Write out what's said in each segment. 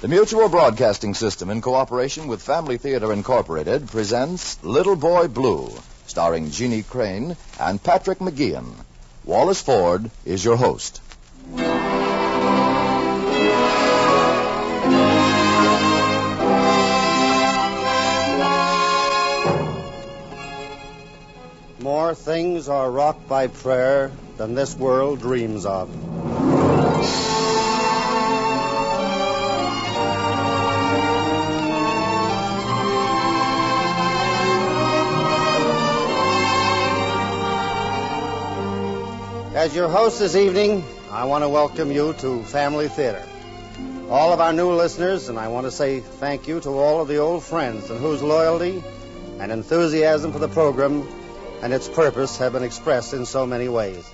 The Mutual Broadcasting System, in cooperation with Family Theater Incorporated, presents Little Boy Blue, starring Jeannie Crane and Patrick McGeehan. Wallace Ford is your host. More things are wrought by prayer than this world dreams of. As your host this evening, I want to welcome you to Family Theater. All of our new listeners, and I want to say thank you to all of the old friends and whose loyalty and enthusiasm for the program and its purpose have been expressed in so many ways.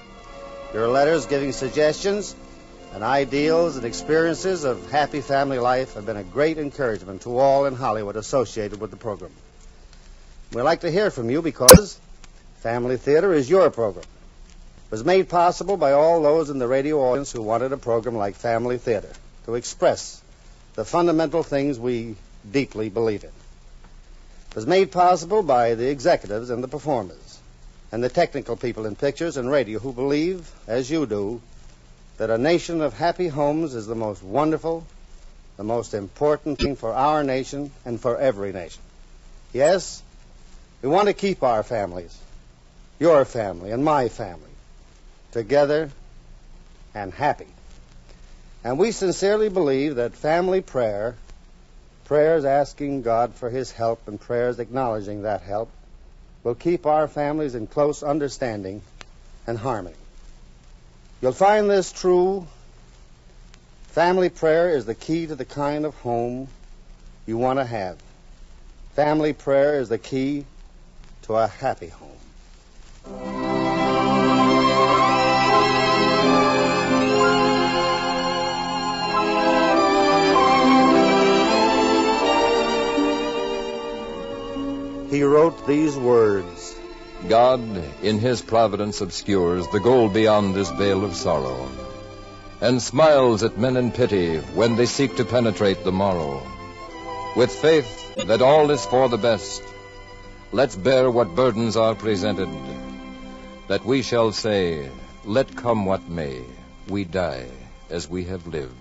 Your letters giving suggestions and ideals and experiences of happy family life have been a great encouragement to all in Hollywood associated with the program. We'd like to hear from you because Family Theater is your program. It was made possible by all those in the radio audience who wanted a program like Family Theater to express the fundamental things we deeply believe in. It was made possible by the executives and the performers and the technical people in pictures and radio who believe, as you do, that a nation of happy homes is the most wonderful, the most important thing for our nation and for every nation. Yes, we want to keep our families, your family and my family, together and happy. And we sincerely believe that family prayer, prayers asking God for his help and prayers acknowledging that help, will keep our families in close understanding and harmony. You'll find this true. Family prayer is the key to the kind of home you want to have. Family prayer is the key to a happy home. He wrote these words. God, in his providence, obscures the goal beyond this veil of sorrow, and smiles at men in pity when they seek to penetrate the morrow. With faith that all is for the best, let's bear what burdens are presented, that we shall say, let come what may, we die as we have lived,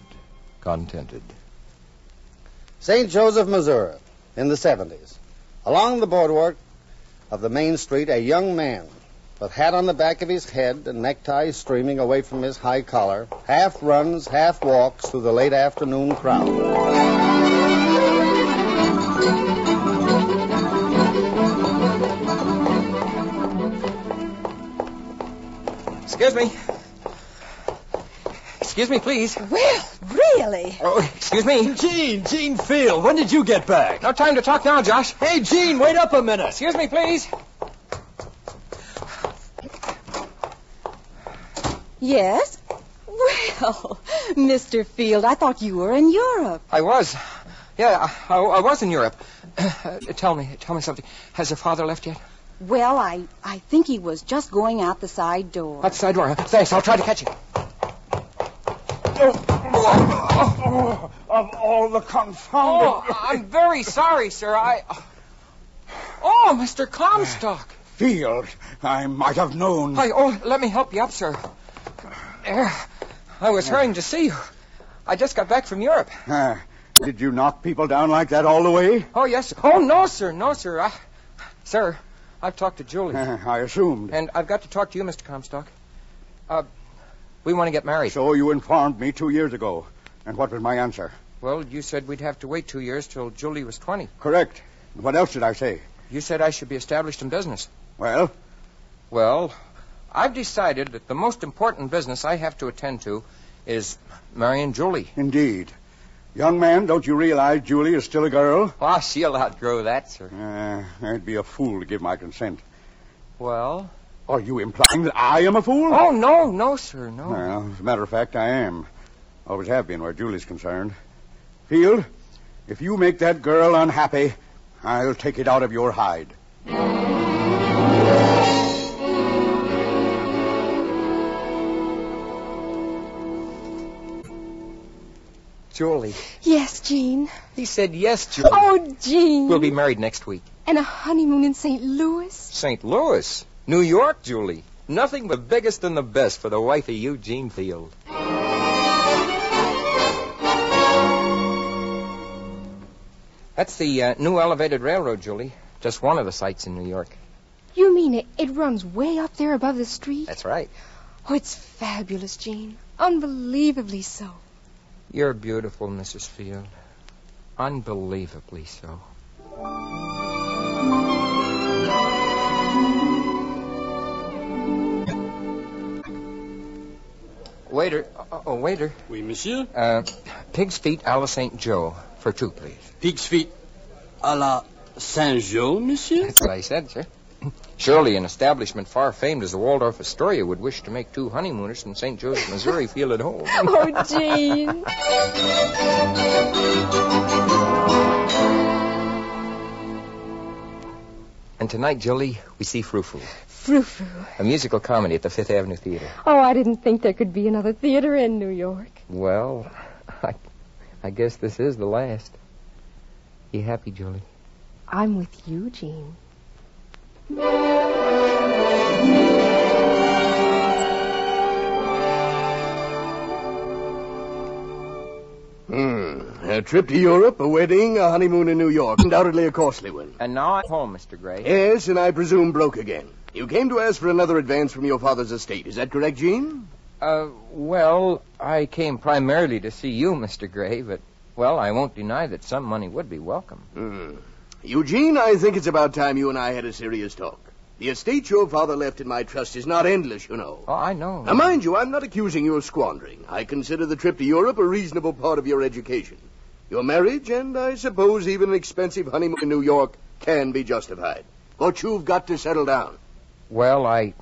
contented. St. Joseph, Missouri, in the 70s. Along the boardwalk of the main street, a young man with hat on the back of his head and necktie streaming away from his high collar half runs, half walks through the late afternoon crowd. Excuse me. Excuse me, please. Well, really? Oh, excuse me. Gene Field, when did you get back? No time to talk now, Josh. Hey, Gene, wait up a minute. Excuse me, please. Yes? Well, Mr. Field, I thought you were in Europe. I was. Yeah, I was in Europe. Tell me something. Has your father left yet? Well, I think he was just going out the side door. Out the side door, huh? Thanks, I'll try to catch him. Of all the confounded... Oh, I'm very sorry, sir. Oh, Mr. Comstock. Field, I might have known... Let me help you up, sir. There. I was hurrying to see you. I just got back from Europe. Did you knock people down like that all the way? Oh, yes, sir. Oh, no, sir. Sir, I've talked to Julie. I assumed. And I've got to talk to you, Mr. Comstock. We want to get married. So you informed me 2 years ago. And what was my answer? Well, you said we'd have to wait 2 years till Julie was 20. Correct. What else did I say? You said I should be established in business. Well? Well, I've decided that the most important business I have to attend to is marrying Julie. Indeed. Young man, don't you realize Julie is still a girl? Oh, she'll outgrow that, sir. I'd be a fool to give my consent. Well? Are you implying that I am a fool? Oh, no, sir, no. Well, as a matter of fact, I am. Always have been where Julie's concerned. Field, if you make that girl unhappy, I'll take it out of your hide. Julie. Yes, Jean. He said yes, Julie. Oh, Jean. We'll be married next week. And a honeymoon in St. Louis? St. Louis? New York, Julie. Nothing but biggest and the best for the wife of Eugene Field. That's the new elevated railroad, Julie. Just one of the sights in New York. You mean it runs way up there above the street? That's right. Oh, it's fabulous, Jean. Unbelievably so. You're beautiful, Mrs. Field. Unbelievably so. Waiter. Waiter. Oui, monsieur. Pig's feet a la St. Joe for 2, please. Pig's feet à la Saint-Jean, monsieur? That's what I said, sir. Surely an establishment far famed as the Waldorf Astoria would wish to make 2 honeymooners from St. Joseph, Missouri feel at home. Oh, Jean. And tonight, Julie, we see Frou-Frou. Frou-Frou. A musical comedy at the Fifth Avenue Theater. Oh, I didn't think there could be another theater in New York. Well, I guess this is the last. You happy, Julie? I'm with you, Jean. A trip to Europe, a wedding, a honeymoon in New York. Undoubtedly a costly one. And now I'm home, Mr. Gray. Yes, and I presume broke again. You came to ask for another advance from your father's estate. Is that correct, Jean? Well, I came primarily to see you, Mr. Gray, but, well, I won't deny that some money would be welcome. Eugene, I think it's about time you and I had a serious talk. The estate your father left in my trust is not endless, you know. Oh, I know. Now, mind you, I'm not accusing you of squandering. I consider the trip to Europe a reasonable part of your education. Your marriage, and I suppose even an expensive honeymoon in New York, can be justified. But you've got to settle down. Well,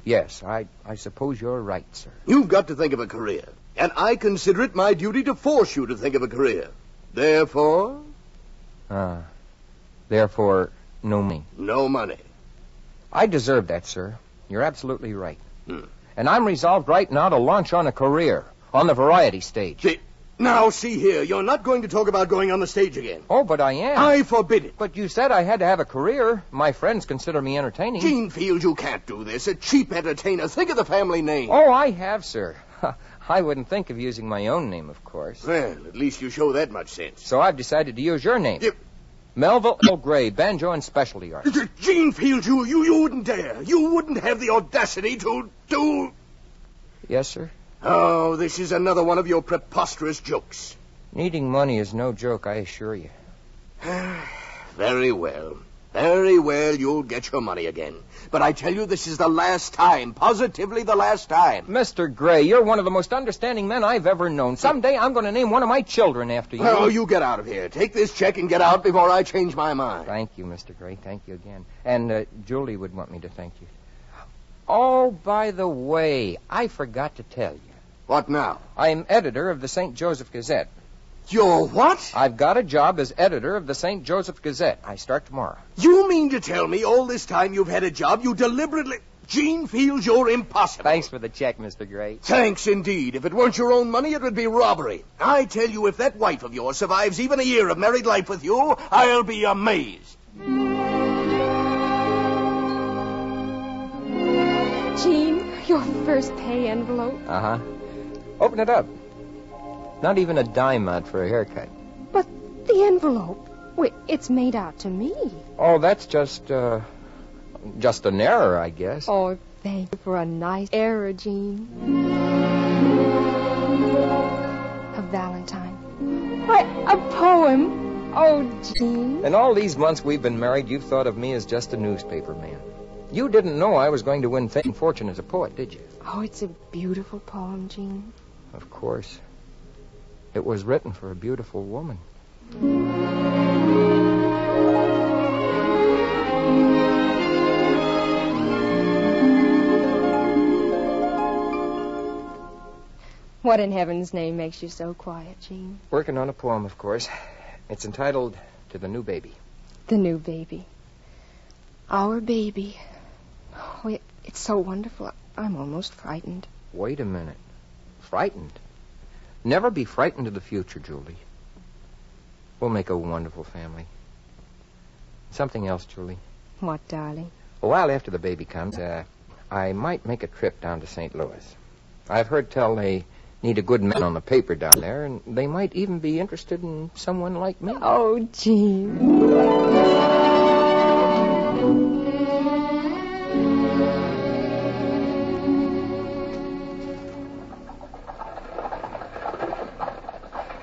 Yes, I suppose you're right, sir. You've got to think of a career. And I consider it my duty to force you to think of a career. Therefore? Therefore, no money. No money. I deserve that, sir. You're absolutely right. And I'm resolved right now to launch on a career, on the variety stage. Now, see here, you're not going to talk about going on the stage again. Oh, but I am. I forbid it. But you said I had to have a career. My friends consider me entertaining. Gene Field, you can't do this. A cheap entertainer. Think of the family name. Oh, I have, sir. I wouldn't think of using my own name, of course. Well, at least you show that much sense. So I've decided to use your name. Melville L. Gray, banjo and specialty art. Gene Field, you wouldn't dare. You wouldn't have the audacity to... Yes, sir? Oh, this is another one of your preposterous jokes. Needing money is no joke, I assure you. Very well. Very well, you'll get your money again. But I tell you, this is the last time. Positively the last time. Mr. Gray, you're one of the most understanding men I've ever known. Someday I'm going to name one of my children after you. Oh, you get out of here. Take this check and get out before I change my mind. Thank you, Mr. Gray. Thank you again. And Julie would want me to thank you. Oh, by the way, I forgot to tell you. What now? I'm editor of the St. Joseph Gazette. You're what? I've got a job as editor of the St. Joseph Gazette. I start tomorrow. You mean to tell me all this time you've had a job, you deliberately... Gene Fields, you're impossible. Thanks for the check, Mr. Gray. Thanks indeed. If it weren't your own money, it would be robbery. I tell you, if that wife of yours survives even a year of married life with you, I'll be amazed. Gene, your first pay envelope. Uh-huh. Open it up. Not even a dime out for a haircut. But the envelope, it's made out to me. Oh, that's just an error, I guess. Oh, thank you for a nice error, Gene. A Valentine. Why, a poem. Oh, Gene. In all these months we've been married, you've thought of me as just a newspaper man. You didn't know I was going to win fame and fortune as a poet, did you? Oh, it's a beautiful poem, Gene. Of course. It was written for a beautiful woman. What in heaven's name makes you so quiet, Gene? Working on a poem, of course. It's entitled To the New Baby. The new baby. Our baby. Oh, it's so wonderful. I'm almost frightened. Wait a minute. Frightened? Never be frightened of the future, Julie. We'll make a wonderful family. Something else, Julie. What, darling? A while after the baby comes, I might make a trip down to St. Louis. I've heard tell they need a good man on the paper down there, and they might even be interested in someone like me. Oh, Gene.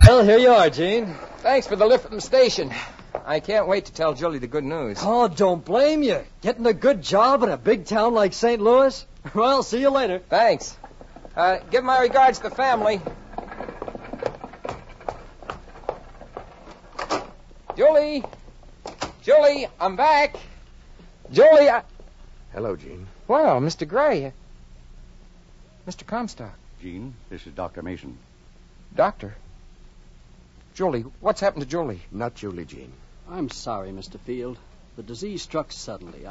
Well, here you are, Gene. Thanks for the lift from the station. I can't wait to tell Julie the good news. Oh, don't blame you. Getting a good job in a big town like St. Louis? Well, see you later. Thanks. Give my regards to the family. Julie! Julie, I'm back. Julie, Hello, Gene. Well, Mr. Gray. Mr. Comstock. Gene, this is Dr. Mason. Doctor. Julie, what's happened to Julie? Not Julie, Gene. I'm sorry, Mr. Field. The disease struck suddenly.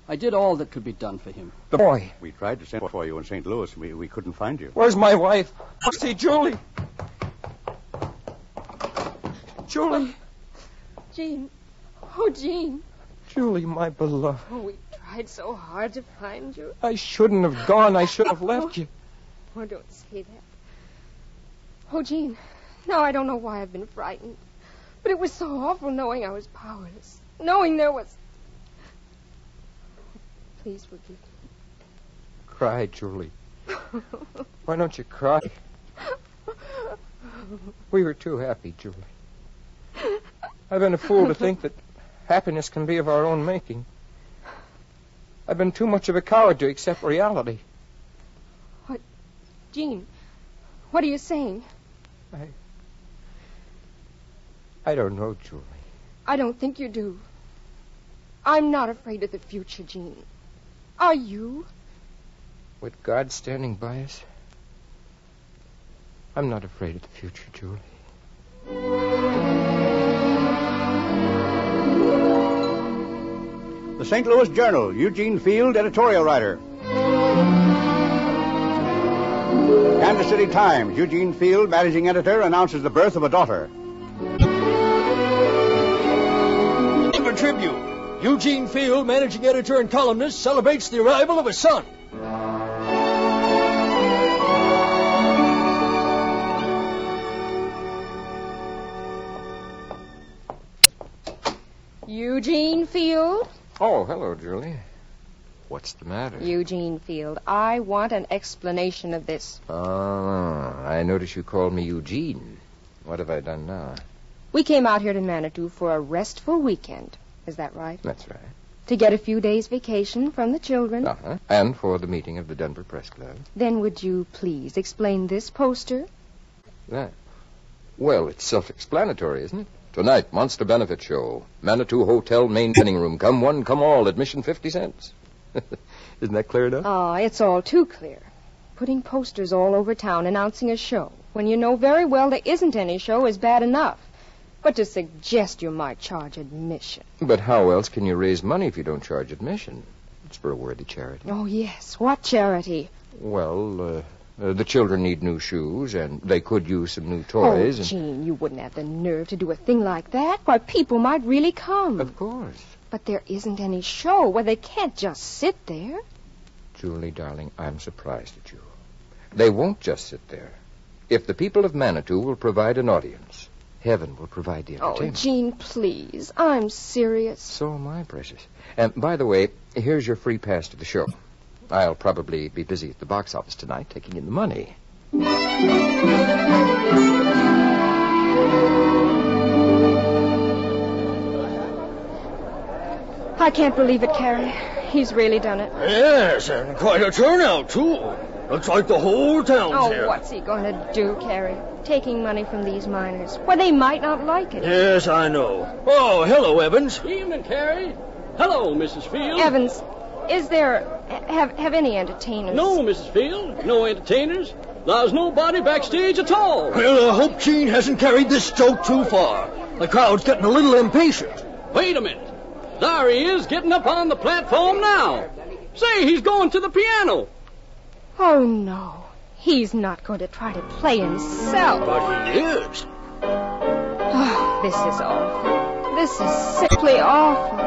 I did all that could be done for him. The boy. We tried to send for you in St. Louis. We couldn't find you. Where's my wife? I'll see Julie. Julie. Gene. Oh, Gene. Julie, my beloved. Oh, we tried so hard to find you. I shouldn't have gone. I should have left you. Oh, don't say that. Oh, Gene. Now I don't know why I've been frightened. But it was so awful knowing I was powerless. Knowing there was... Please forgive me. Cry, Julie. Why don't you cry? We were too happy, Julie. I've been a fool to think that happiness can be of our own making. I've been too much of a coward to accept reality. What? Gene, what are you saying? I don't know, Julie. I don't think you do. I'm not afraid of the future, Gene. Are you? With God standing by us, I'm not afraid of the future, Julie. The St. Louis Journal, Eugene Field, editorial writer. Kansas City Times, Eugene Field, managing editor, announces the birth of a daughter. Tribune. Eugene Field, managing editor and columnist, celebrates the arrival of a son. Eugene Field? Oh, hello, Julie. What's the matter? Eugene Field, I want an explanation of this. I notice you called me Eugene. What have I done now? We came out here to Manitou for a restful weekend. Is that right? That's right. To get a few days' vacation from the children. Uh-huh. And for the meeting of the Denver Press Club. Then would you please explain this poster? That. Well, it's self-explanatory, isn't it? Tonight, Monster Benefit Show. Manitou Hotel main dining room. Come one, come all. Admission 50 cents. Isn't that clear enough? Oh, it's all too clear. Putting posters all over town announcing a show when you know very well there isn't any show is bad enough. But to suggest you might charge admission. But how else can you raise money if you don't charge admission? It's for a worthy charity. Oh, yes. What charity? Well, the children need new shoes, and they could use some new toys. Oh, Gene, you wouldn't have the nerve to do a thing like that. Why, people might really come. Of course. But there isn't any show where they can't just sit there. Julie, darling, I'm surprised at you. They won't just sit there. If the people of Manitou will provide an audience, heaven will provide the entertainment. Oh, Gene, please. I'm serious. So am I, precious. And by the way, here's your free pass to the show. I'll probably be busy at the box office tonight taking in the money. I can't believe it, Carrie. He's really done it. Yes, and quite a turnout, too. Looks like the whole town's here. Oh, what's he going to do, Carrie? Taking money from these miners. Well, they might not like it. Yes, I know. Oh, hello, Evans. Evening, Carrie. Hello, Mrs. Field. Evans, is there... Have any entertainers? No, Mrs. Field. No entertainers. There's nobody backstage at all. Well, I hope Gene hasn't carried this joke too far. The crowd's getting a little impatient. Wait a minute. There he is, getting up on the platform now. Say, he's going to the piano. Oh, no. He's not going to try to play himself. But he is. Oh, this is awful. This is simply awful.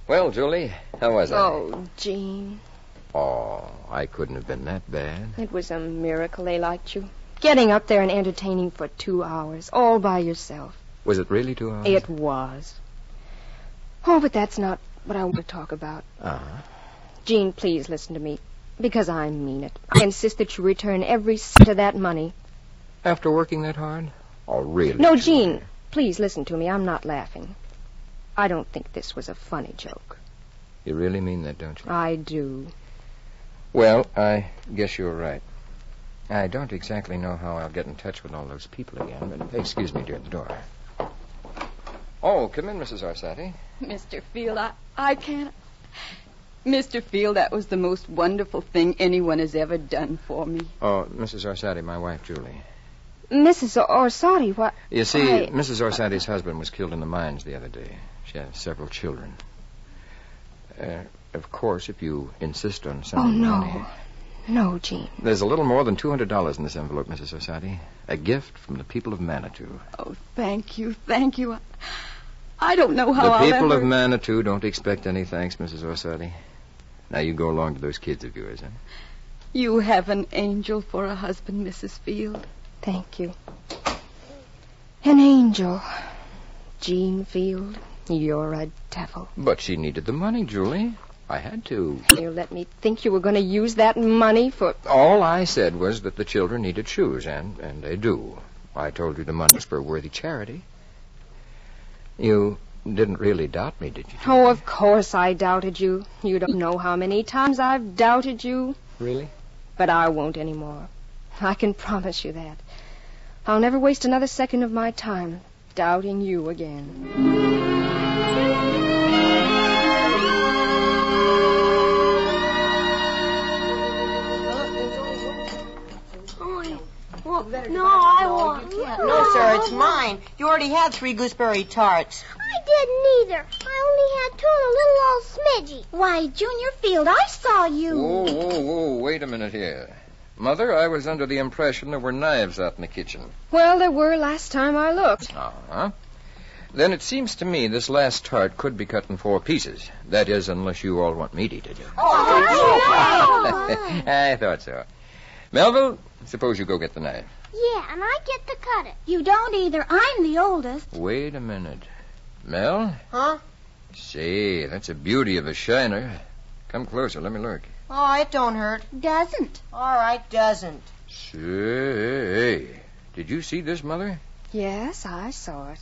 Well, Julie, how was I? Oh, Gene. Oh, I couldn't have been that bad. It was a miracle they liked you. Getting up there and entertaining for 2 hours, all by yourself. Was it really 2 hours? It was. Oh, but that's not what I want to talk about. Uh-huh. Gene, please listen to me, because I mean it. I insist that you return every cent of that money. After working that hard? Oh, really? No, Julie? Gene, please listen to me. I'm not laughing. I don't think this was a funny joke. You really mean that, don't you? I do. Well, I guess you're right. I don't exactly know how I'll get in touch with all those people again, but excuse me, dear, at the door. Oh, come in, Mrs. Orsatti. Mr. Field, I can't. Mr. Field, that was the most wonderful thing anyone has ever done for me. Oh, Mrs. Orsatti, my wife, Julie. Mrs. Orsatti, what? You see, Mrs. Orsatti's husband was killed in the mines the other day. She has several children. Of course, if you insist on sending money... Oh, no. No, Gene. There's a little more than $200 in this envelope, Mrs. Orsatti. A gift from the people of Manitou. Oh, thank you, thank you. I don't know how The people of Manitou don't expect any thanks, Mrs. Orsatti. Now you go along to those kids of yours, huh? You have an angel for a husband, Mrs. Field. Thank you. An angel. Gene Field, you're a devil. But she needed the money, Julie. I had to. You let me think you were going to use that money for... All I said was that the children needed shoes, and they do. I told you the money was for a worthy charity. You didn't really doubt me, did you? Oh, of course I doubted you. You don't know how many times I've doubted you. Really? But I won't anymore. I can promise you that. I'll never waste another second of my time doubting you again. No, I want. No, sir, it's mine. You already had 3 gooseberry tarts. I didn't either. I only had 2 and a little old smidgy. Why, Junior Field, I saw you. Whoa, wait a minute here. Mother, I was under the impression there were knives out in the kitchen. Well, there were last time I looked. Uh-huh. Then it seems to me this last tart could be cut in 4 pieces. That is, unless you all want me to eat it. Oh, I thought so. Melville, suppose you go get the knife. Yeah, and I get to cut it. You don't either. I'm the oldest. Wait a minute. Mel? Huh? Say, that's a beauty of a shiner. Come closer, let me look. Oh, it don't hurt. Doesn't. All right, doesn't. Say, did you see this, Mother? Yes, I saw it.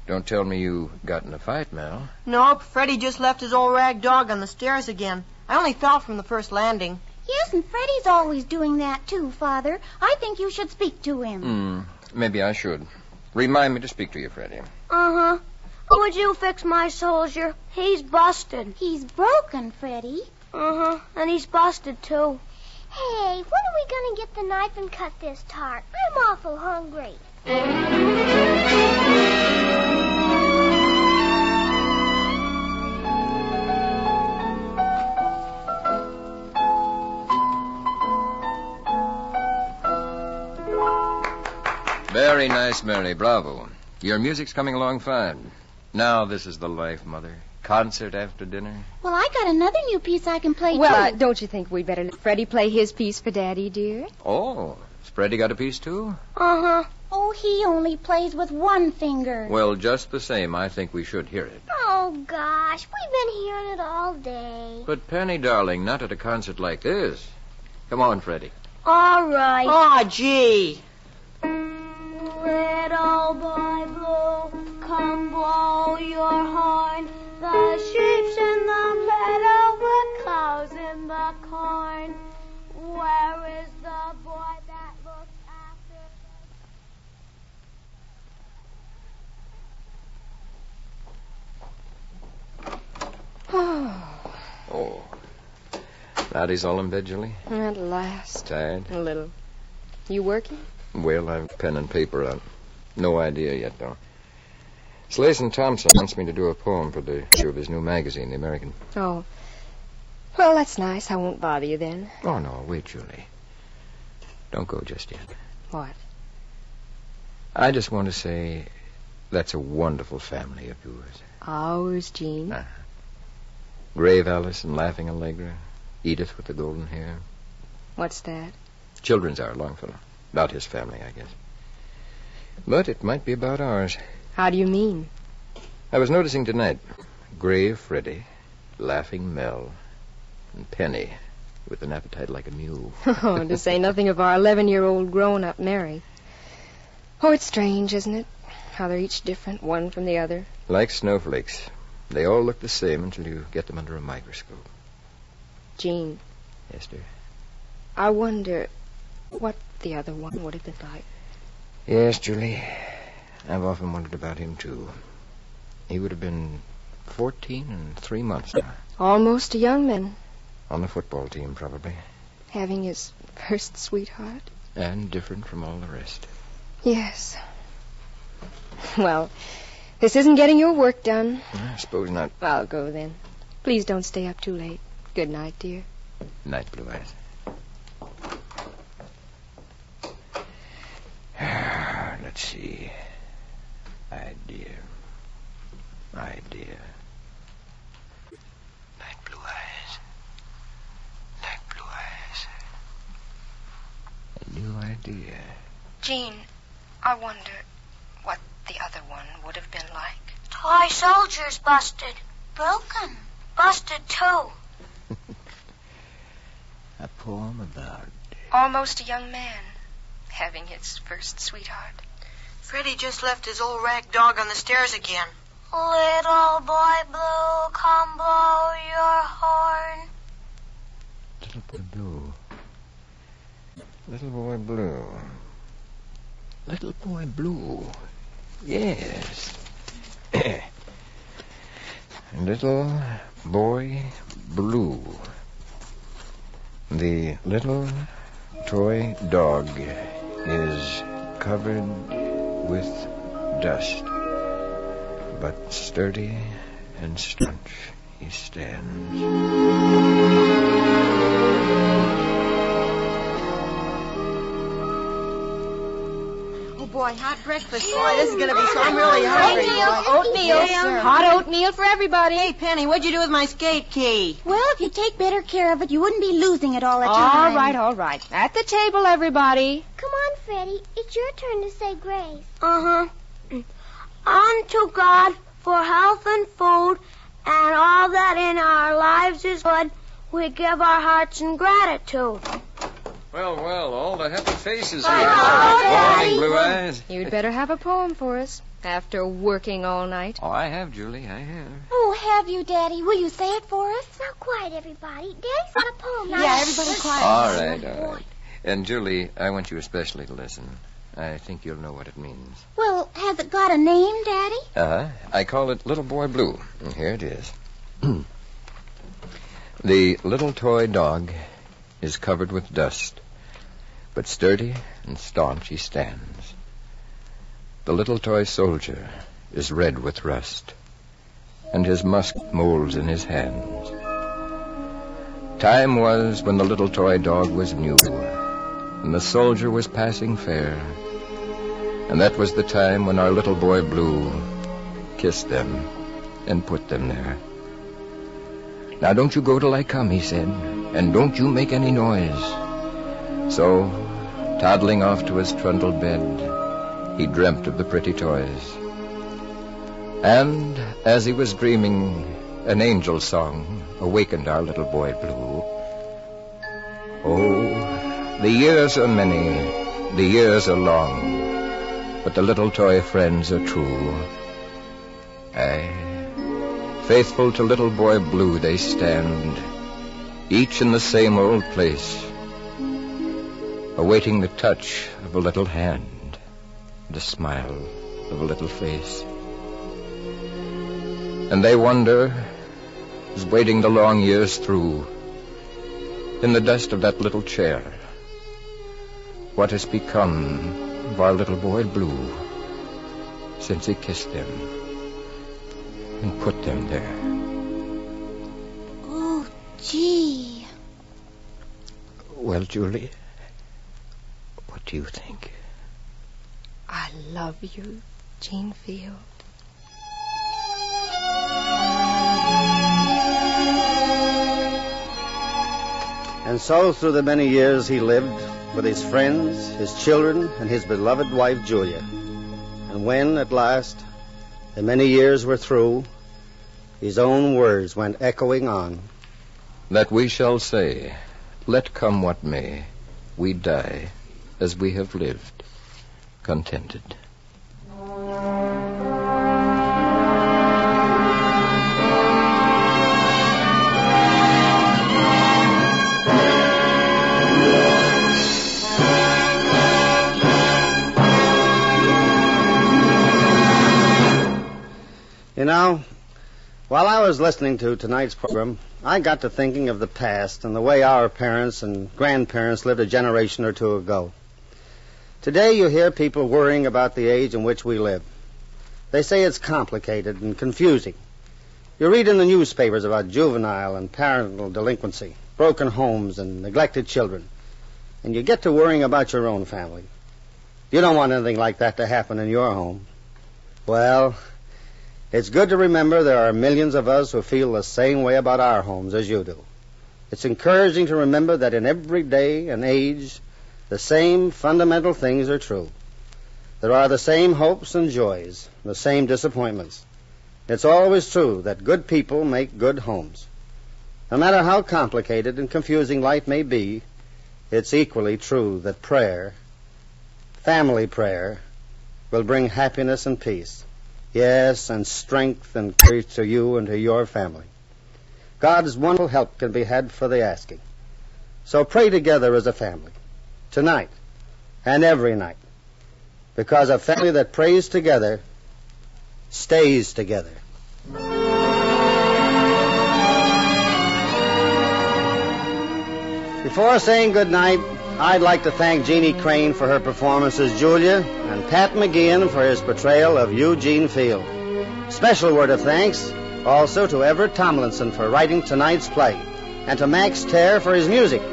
Don't tell me you got in a fight, Mel. Nope, Freddie just left his old rag dog on the stairs again. I only fell from the first landing. Yes, and Freddie's always doing that, too, Father. I think you should speak to him. Maybe I should. Remind me to speak to you, Freddie. Uh-huh. Would you fix my soldier? He's busted. He's broken, Freddie. Uh-huh, and he's busted, too. Hey, when are we going to get the knife and cut this tart? I'm awful hungry. Very nice, Mary. Bravo. Your music's coming along fine. Now this is the life, Mother. Concert after dinner. Well, I got another new piece I can play, Well, too. don't you think we'd better let Freddie play his piece for Daddy, dear? Oh, Spready got a piece, too? Uh-huh. Oh, he only plays with one finger. Well, just the same, I think we should hear it. Oh, gosh, we've been hearing it all day. But, Penny, darling, not at a concert like this. Come on, Freddie. All right. Oh, gee. Little boy blue, come blow your horn. The sheep's in the meadow, the cows in the corn. Where is the boy that looks after... Oh. Now he's all in bed, Julie? At last. Tired? A little. You working? Well, I've pen and paper out. No idea yet, though. Slayson Thompson wants me to do a poem for the issue of his new magazine, The American. Oh. Well, that's nice. I won't bother you then. Oh, no, wait, Julie. Don't go just yet. What? I just want to say that's a wonderful family of yours. Ours, Gene. Grave Alice and Laughing Allegra. Edith with the golden hair. What's that? Children's Hour, Longfellow. About his family, I guess. But it might be about ours. How do you mean? I was noticing tonight. Grave Freddie, Laughing Mel, and Penny with an appetite like a mule. Oh, to say nothing of our 11-year-old grown-up Mary. Oh, it's strange, isn't it? How they're each different, one from the other. Like snowflakes. They all look the same until you get them under a microscope. Gene. Yes, dear? I wonder what the other one would have been like. Yes, Julie. I've often wondered about him, too. He would have been 14 and 3 months now. Almost a young man. On the football team, probably. Having his first sweetheart. And different from all the rest. Yes. Well, this isn't getting your work done. I suppose not. I'll go then. Please don't stay up too late. Good night, dear. Night, Blue Eyes. Let's see. Idea. Night, Blue Eyes. Night, Blue Eyes. A new idea. Gene, I wonder what the other one would have been like. Toy soldiers busted. Broken. Busted, too. A poem about... Almost a young man. Having his first sweetheart. Freddie just left his old rag dog on the stairs again. Little boy blue, come blow your horn. Little boy blue. Little boy blue. Little boy blue. Yes. Little boy blue. The little toy dog is covered with dust, but sturdy and staunch he stands. Oh, boy, hot breakfast. Boy, this is going to be so... I'm really hungry. Oatmeal. Yeah. Hot oatmeal for everybody. Hey, Penny, what'd you do with my skate key? Well, if you take better care of it, you wouldn't be losing it all the time. All right. At the table, everybody. Come on, Freddie. It's your turn to say grace. Uh-huh. Unto God for health and food and all that in our lives is good, we give our hearts in gratitude. Well, all the happy faces here. Hello, Morning, Blue Eyes. You'd better have a poem for us after working all night. Oh, I have, Julie, I have. Oh, have you, Daddy? Will you say it for us? Now, quiet, everybody. Daddy's got a poem. Now, Yeah, everybody quiet. All right. And, Julie, I want you especially to listen. I think you'll know what it means. Well, has it got a name, Daddy? I call it Little Boy Blue. And here it is. The little toy dog is covered with dust, but sturdy and staunch he stands. The little toy soldier is red with rust, and his musk molds in his hands. Time was when the little toy dog was new, and the soldier was passing fair, and that was the time when our little boy Blue kissed them and put them there. Now don't you go till I come, he said, and don't you make any noise. So, toddling off to his trundled bed, he dreamt of the pretty toys. And as he was dreaming, an angel song awakened our little boy Blue. Oh, the years are many, the years are long, but the little toy friends are true. Aye, faithful to little boy Blue they stand, each in the same old place, awaiting the touch of a little hand, the smile of a little face. And they wonder, as waiting the long years through, in the dust of that little chair, what has become of our little boy Blue since he kissed them and put them there. Oh, gee. Well, Julie, what do you think? I love you, Gene Field. And so, through the many years he lived with his friends, his children, and his beloved wife, Julia. And when, at last, the many years were through, his own words went echoing on. That we shall say, let come what may, we die as we have lived, contented. You know, while I was listening to tonight's program, I got to thinking of the past and the way our parents and grandparents lived a generation or two ago. Today you hear people worrying about the age in which we live. They say it's complicated and confusing. You read in the newspapers about juvenile and parental delinquency, broken homes and neglected children, and you get to worrying about your own family. You don't want anything like that to happen in your home. Well, it's good to remember there are millions of us who feel the same way about our homes as you do. It's encouraging to remember that in every day and age, the same fundamental things are true. There are the same hopes and joys, the same disappointments. It's always true that good people make good homes. No matter how complicated and confusing life may be, it's equally true that prayer, family prayer, will bring happiness and peace. Yes, and strength and courage to you and to your family. God's wonderful help can be had for the asking. So pray together as a family, tonight and every night, because a family that prays together stays together. Before saying good night, I'd like to thank Jeannie Crane for her performance as Julia and Pat McGeehan for his portrayal of Eugene Field. Special word of thanks also to Everett Tomlinson for writing tonight's play and to Max Terr for his music.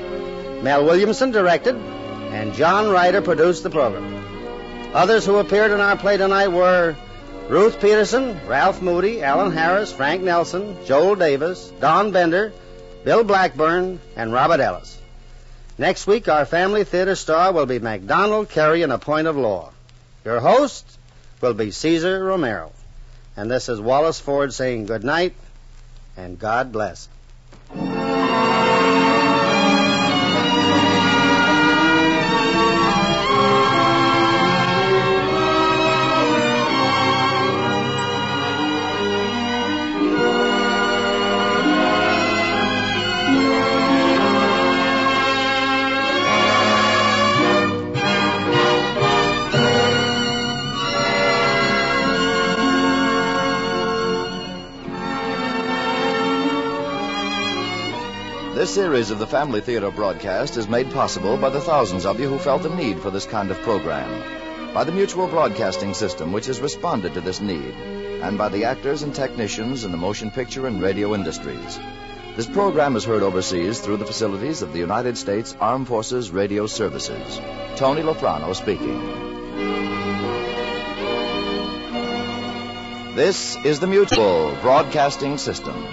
Mel Williamson directed and John Ryder produced the program. Others who appeared in our play tonight were Ruth Peterson, Ralph Moody, Alan Harris, Frank Nelson, Joel Davis, Don Bender, Bill Blackburn, and Robert Ellis. Next week, our family theater star will be MacDonald Carey in A Point of Law. Your host will be Cesar Romero. And this is Wallace Ford saying good night and God bless. This series of the Family Theater broadcast is made possible by the thousands of you who felt the need for this kind of program, by the Mutual Broadcasting System, which has responded to this need, and by the actors and technicians in the motion picture and radio industries. This program is heard overseas through the facilities of the United States Armed Forces Radio Services. Tony Lofrano speaking. This is the Mutual Broadcasting System.